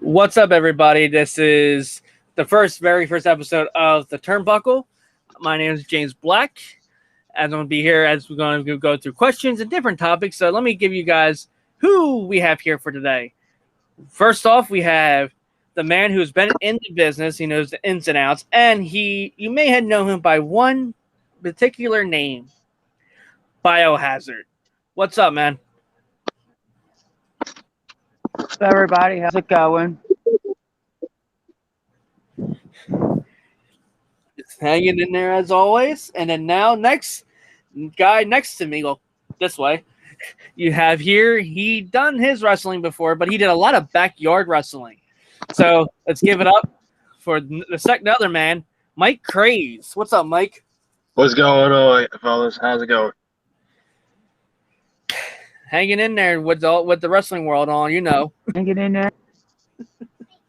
What's up, everybody? This is the very first episode of the Turnbuckle. My name is James Black, and I'm going to be here as we're going to go through questions and different topics. So let me give you guys who we have here for today. First off, we have the man who's been in the business. He knows the ins and outs, and you may have known him by one particular name, Biohazard. What's up, man? What's up, everybody? How's it going? Just hanging in there as always. And then now, next guy next to me, well, this way, you have here, he done his wrestling before, but he did a lot of backyard wrestling. So let's give it up for the other man, Mike Craze. What's up, Mike? What's going on, fellas? How's it going? Hanging in there with the wrestling world on, you know. Hanging in there.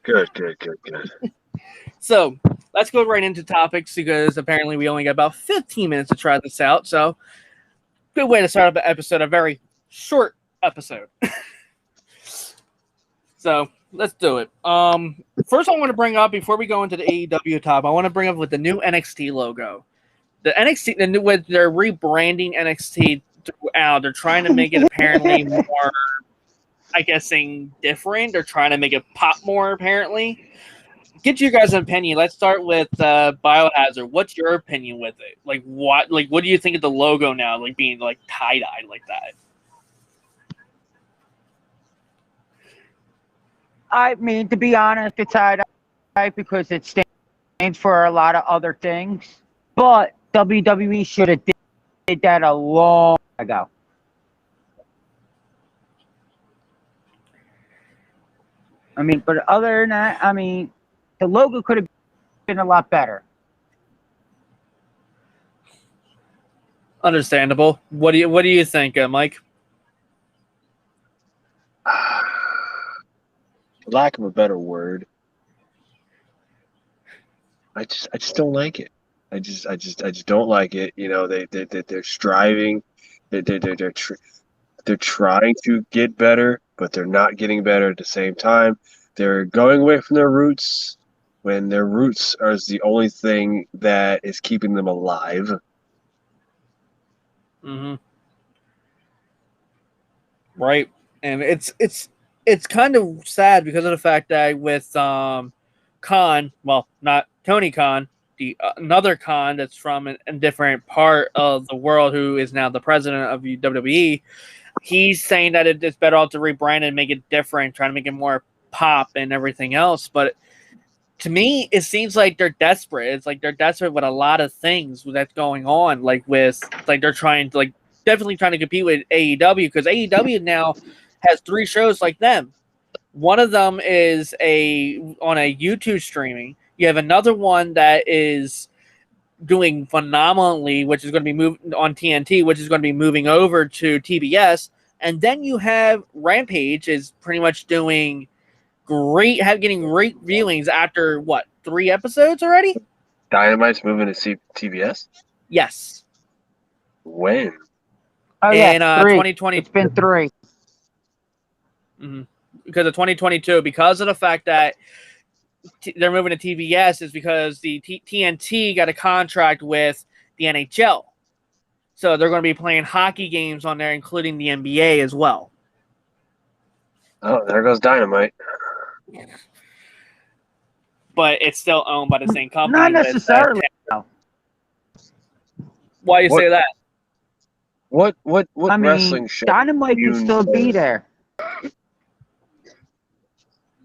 Good. So let's go right into topics because apparently we only got about 15 minutes to try this out. So good way to start up an episode, a very short episode. So let's do it. First I want to bring up, before we go into the AEW top, I want to bring up with the new NXT logo. The NXT, with their rebranding NXT throughout, they're trying to make it apparently more, I guess, different. They're trying to make it pop more, apparently. Get you guys' opinion. Let's start with Biohazard. What's your opinion with it? What do you think of the logo now, being tie-dyed like that? I mean, to be honest, it's tie-dye because it stands for a lot of other things. But WWE should have did that a long time ago. I mean, but other than that, I mean, the logo could have been a lot better. Understandable. What do you think, Mike? For lack of a better word, I just don't like it. I just don't like it. You know, they're striving, they're trying to get better, but they're not getting better at the same time. They're going away from their roots when their roots are the only thing that is keeping them alive. Mm-hmm. Right, and it's kind of sad because of the fact that with Khan, well, not Tony Khan, another Khan that's from a different part of the world, who is now the president of WWE, he's saying that it's better off to rebrand it and make it different, trying to make it more pop and everything else. But to me, it seems like they're desperate. It's like they're desperate with a lot of things that's going on. They're trying to definitely trying to compete with AEW, because AEW now has 3 shows like them. One of them is on a YouTube streaming. You have another one that is doing phenomenally, which is going to be moved on TNT, which is going to be moving over to TBS. And then you have Rampage is pretty much doing getting great viewings after 3 episodes already? Dynamite's moving to TBS? Yes. When? Oh, yeah, in 2020. It's been 3. Mm-hmm. Because of 2022, because of the fact that they're moving to TBS, is because the TNT got a contract with the NHL. So they're going to be playing hockey games on there, including the NBA as well. Oh, there goes Dynamite. But it's still owned by the same company. Not necessarily. Why you say that? What I mean, wrestling show? Dynamite can still be there.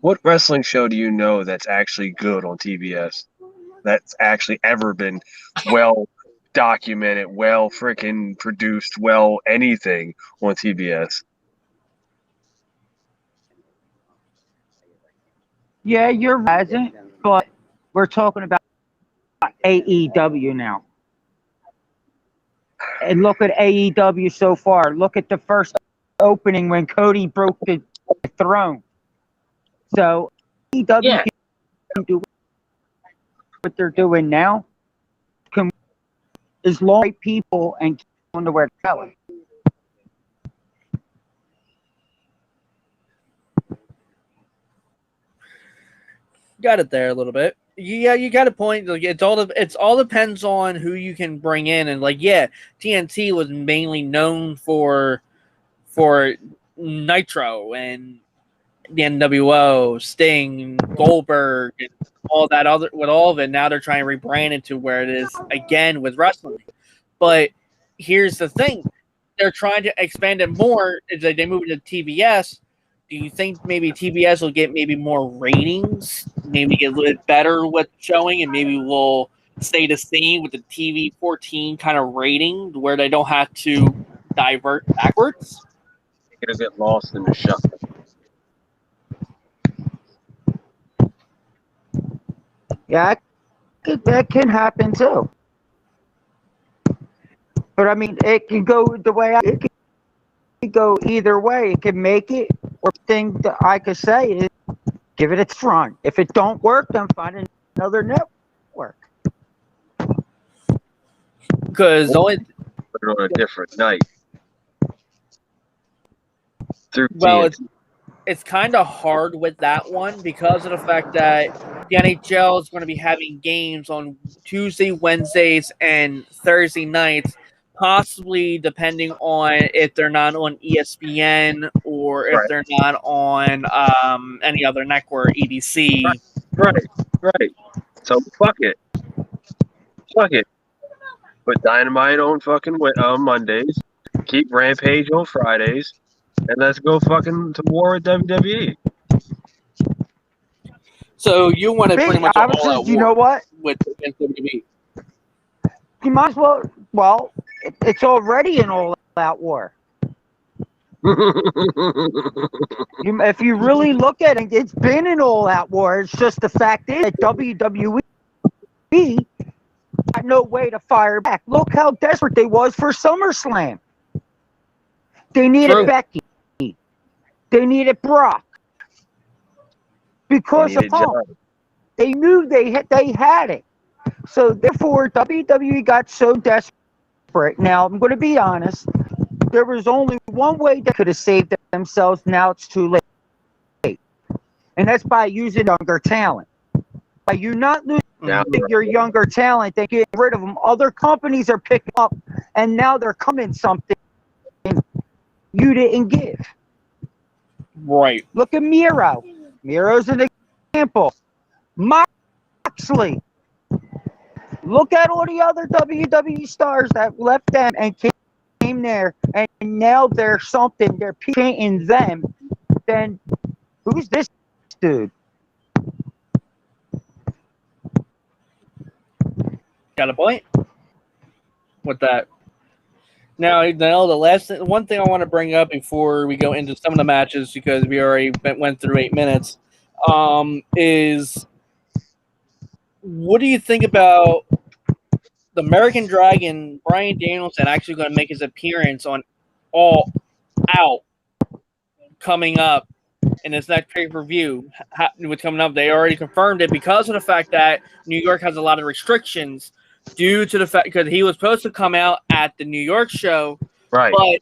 What wrestling show do you know that's actually good on TBS? That's actually ever been well documented, well freaking produced, well anything on TBS? Yeah, you're right, but we're talking about AEW now. And look at AEW so far. Look at the first opening when Cody broke the throne. So AEW can do what they're doing now. As long as people and keep on to where they're going. Got it there a little bit. Yeah, you got a point. Like it's all depends on who you can bring in, and like yeah, TNT was mainly known for Nitro and the NWO, Sting, Goldberg, and all that other with all of it. Now they're trying to rebrand it to where it is again with wrestling. But here's the thing: they're trying to expand it more. Is that they move it to TBS? Do you think maybe TBS will get maybe more ratings, maybe get a little bit better with showing, and maybe we'll stay the same with the TV 14 kind of rating where they don't have to divert backwards? It'll get lost in the shuffle. Yeah, that can happen too. But I mean, it can go the way it can go either way. It can make it, or thing that I could say is give it a run. If it don't work, then find another network. Because only Put it on a different night. Through well, TNT. it's kind of hard with that one because of the fact that the NHL is going to be having games on Tuesday, Wednesdays, and Thursday nights, possibly depending on if they're not on ESPN or if Right. they're not on any other network, EDC. Right. So fuck it. Put Dynamite on fucking Mondays. Keep Rampage on Fridays. And let's go fucking to war with WWE. So you want it pretty much I an was all-out just, you war know what? with WWE. You might as well. Well, it's already an all-out war. If you really look at it, it's been an all-out war. It's just the fact is that WWE got no way to fire back. Look how desperate they was for SummerSlam. They needed True. Becky. They needed Brock. Because of Punk. They knew they had it. So therefore, WWE got so desperate. Now, I'm going to be honest. There was only one way they could have saved themselves. Now it's too late. And that's by using younger talent. By you not losing your younger talent, they get rid of them. Other companies are picking up, and now they're coming something you didn't give. Right. Look at Miro. Miro's an example. Moxley. Look at all the other WWE stars that left them and came there, and now they're something. They're painting them. Then who's this dude? Got a point with that. Now, the one thing I want to bring up before we go into some of the matches, because we already went through 8 minutes, is what do you think about the American Dragon, Bryan Danielson, actually going to make his appearance on All Out coming up in this next pay-per-view? What's coming up? They already confirmed it because of the fact that New York has a lot of restrictions due to the fact because he was supposed to come out at the New York show, Right. but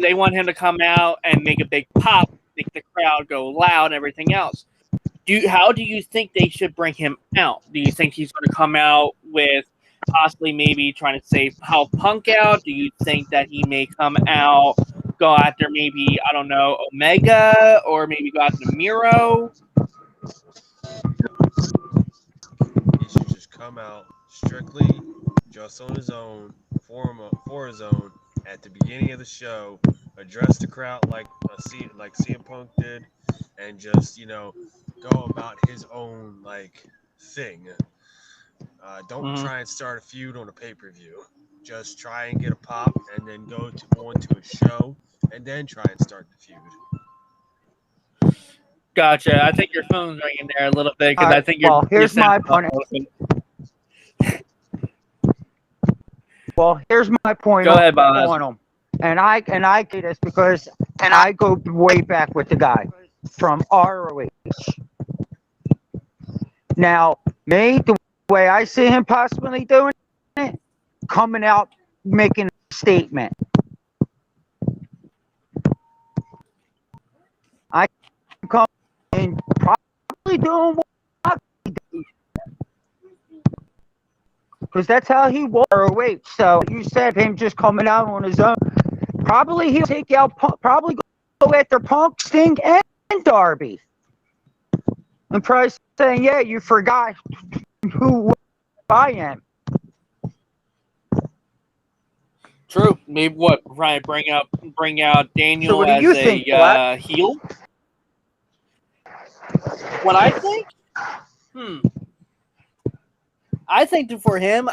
they want him to come out and make a big pop, make the crowd go loud and everything else. How do you think they should bring him out? Do you think he's going to come out with possibly maybe trying to save how Punk out? Do you think that he may come out, go after maybe, I don't know, Omega, or maybe go after Miro? He should just come out strictly just on his own, for his own, at the beginning of the show, address the crowd like CM Punk did, and just, go about his own, thing. Don't try and start a feud on a pay-per-view. Just try and get a pop, and then go on to a show, and then try and start the feud. Gotcha. I think your phone's ringing there a little bit because I think you're. Well, here's my point. Well, here's my point. Go ahead, Boz. On him, and I get this because I go way back with the guy from ROH. Now, me, the way I see him possibly doing it, coming out making a statement. I come and probably doing because that's how he was. ROH. So you said him just coming out on his own. Probably he'll take out Punk, probably go after Punk, Sting, and Darby. And probably saying, yeah, you forgot who I am. True. Maybe what? Right. Bring out Daniel So what do as you think, a heel. What I think? I think for him,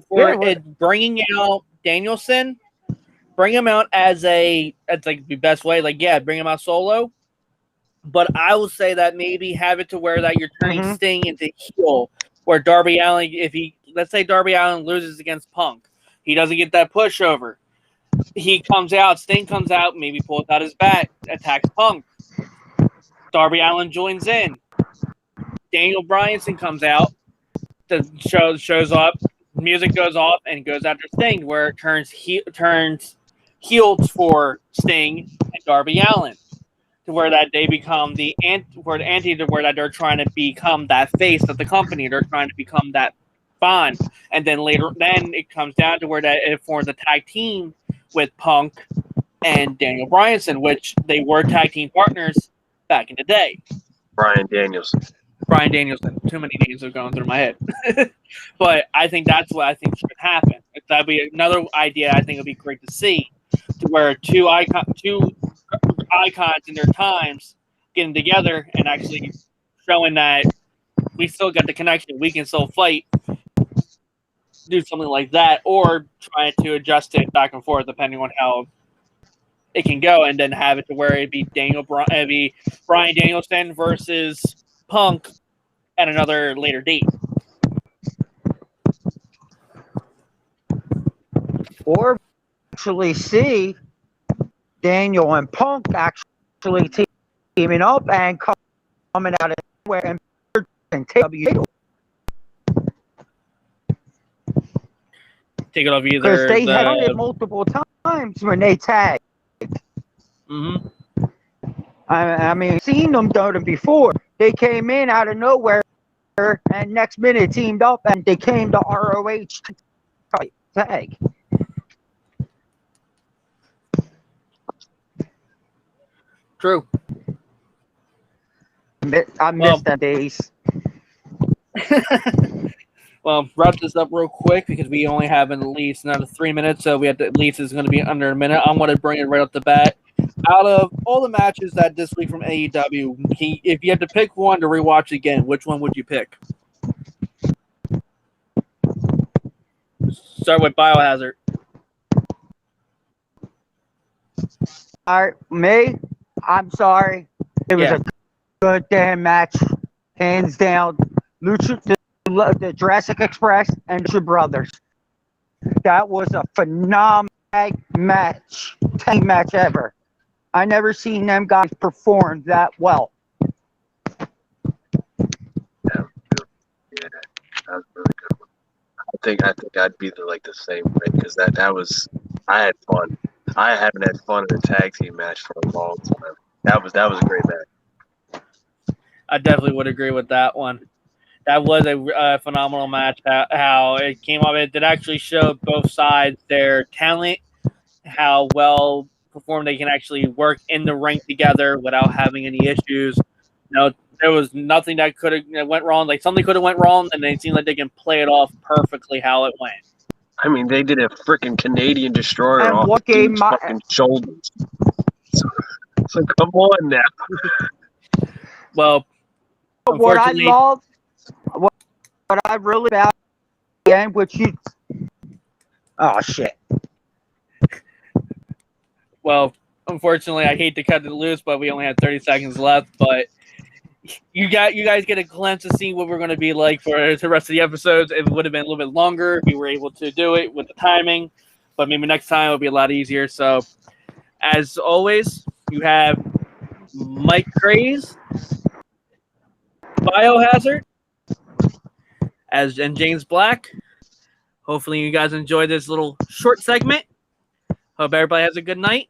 for it bringing out Danielson, bring him out as that's like the best way. Like, yeah, bring him out solo. But I will say that maybe have it to where that you're turning Sting into heel, where Darby Allin, let's say Darby Allin loses against Punk, he doesn't get that pushover. He comes out, Sting comes out, maybe pulls out his bat, attacks Punk. Darby Allin joins in. Daniel Bryanson comes out, the shows up, music goes off, and goes after Sting, where it turns heels for Sting and Darby Allin, to where that they become the anti, to where that they're trying to become that face of the company, they're trying to become that bond, and then then it comes down to where that it forms a tag team with Punk and Daniel Bryanson, which they were tag team partners back in the day. Bryan Danielson. Too many names are going through my head. But I think that's what I think should happen. That'd be another idea I think would be great to see, to where two icons in their times getting together and actually showing that we still got the connection, we can still fight, do something like that, or try to adjust it back and forth depending on how it can go, and then have it to where it'd be Bryan Danielson versus Punk at another later date. Or actually see Daniel and Punk actually teaming up and coming out of nowhere and take it off either. Because they had done it multiple times when they tagged. I mean, seen them done it before. They came in out of nowhere, and next minute teamed up, and they came to ROH tag. True. I miss them days. Well, wrap this up real quick because we only have at least another 3 minutes, so we have to, at least it's going to be under a minute. I'm going to bring it right off the bat. Out of all the matches that this week from AEW, if you had to pick one to rewatch again, which one would you pick? Start with Biohazard. All right, me? I'm sorry. It was a good damn match. Hands down. The Jurassic Express and the Brothers. That was a phenomenal match. Tag match ever. I never seen them guys perform that well. Yeah, that was really good. I think I'd be the same way, because that was, I had fun. I haven't had fun in a tag team match for a long time. That was a great match. I definitely would agree with that one. That was a phenomenal match. How it came off, it did actually show both sides their talent, how well performed they can actually work in the ring together without having any issues. There was nothing that went wrong. Like, something could have went wrong, and they seemed like they can play it off perfectly how it went. I mean, they did a freaking Canadian destroyer and off what dude's fucking shoulders. So come on now. Well, what I love, what I really about again, which you, oh shit. Well, unfortunately, I hate to cut it loose, but we only have 30 seconds left. But you guys get a glimpse to see what we're going to be like for the rest of the episodes. It would have been a little bit longer if we were able to do it with the timing, but maybe next time it'll be a lot easier. So, as always, you have Mike Craze, Biohazard, and James Black. Hopefully, you guys enjoyed this little short segment. Hope everybody has a good night.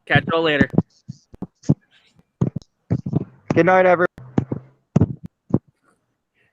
Catch y'all later. Good night, everyone.